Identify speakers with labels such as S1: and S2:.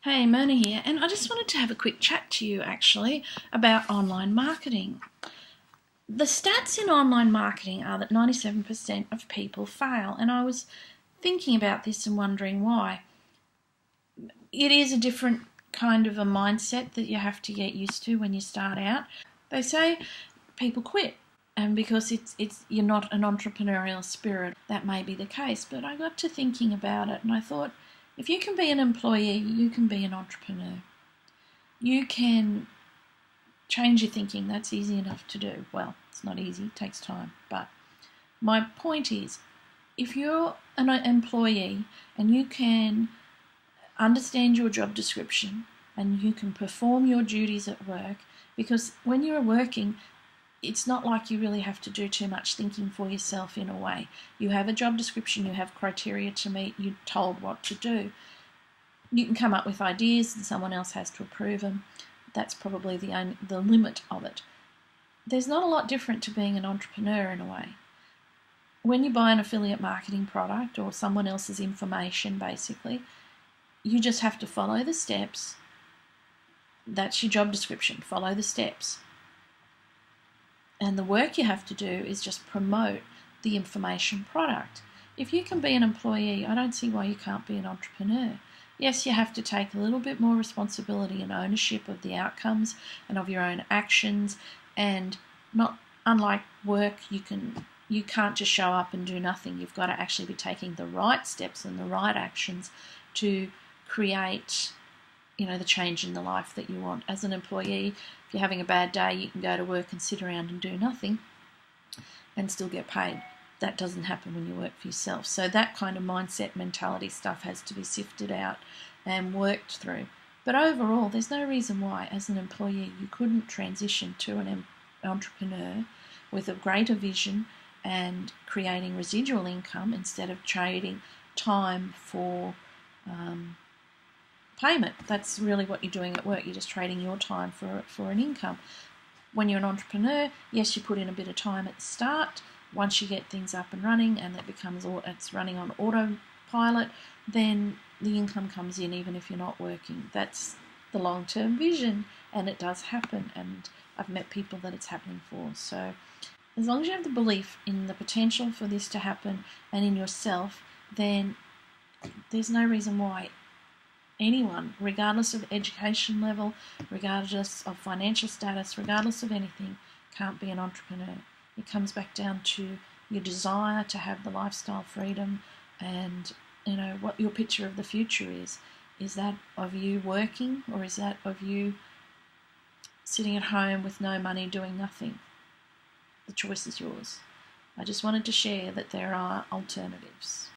S1: Hey, Mona here, and I just wanted to have a quick chat to you actually about online marketing. The stats in online marketing are that 97% of people fail, and I was thinking about this and wondering why. It is a different kind of a mindset that you have to get used to when you start out. They say people quit, and because you're not an entrepreneurial spirit, that may be the case. But I got to thinking about it, and I thought, if you can be an employee, you can be an entrepreneur. You can change your thinking. That's easy enough to do. Well, it's not easy, it takes time. But my point is, if you're an employee and you can understand your job description and you can perform your duties at work, because when you're working, it's not like you really have to do too much thinking for yourself in a way. You have a job description, you have criteria to meet, you're told what to do. You can come up with ideas and someone else has to approve them. That's probably the limit of it. There's not a lot different to being an entrepreneur in a way. When you buy an affiliate marketing product or someone else's information, basically, you just have to follow the steps. That's your job description, follow the steps. And the work you have to do is just promote the information product. If you can be an employee, I don't see why you can't be an entrepreneur. Yes, you have to take a little bit more responsibility and ownership of the outcomes and of your own actions, and not unlike work, you can't just show up and do nothing. You've got to actually be taking the right steps and the right actions to create the change in the life that you want. As an employee, if you're having a bad day, you can go to work and sit around and do nothing and still get paid. That doesn't happen when you work for yourself. So that kind of mindset, mentality stuff has to be sifted out and worked through. But overall, there's no reason why, as an employee, you couldn't transition to an entrepreneur with a greater vision and creating residual income instead of trading time for payment. That's really what you're doing at work. You're just trading your time for an income. When you're an entrepreneur, yes, you put in a bit of time at the start. Once you get things up and running and it's running on autopilot, then the income comes in even if you're not working. That's the long-term vision, and it does happen, and I've met people that it's happening for. So as long as you have the belief in the potential for this to happen and in yourself, then there's no reason why anyone, regardless of education level, regardless of financial status, regardless of anything, can't be an entrepreneur. It comes back down to your desire to have the lifestyle freedom and what your picture of the future is. Is that of you working, or is that of you sitting at home with no money doing nothing? The choice is yours. I just wanted to share that there are alternatives.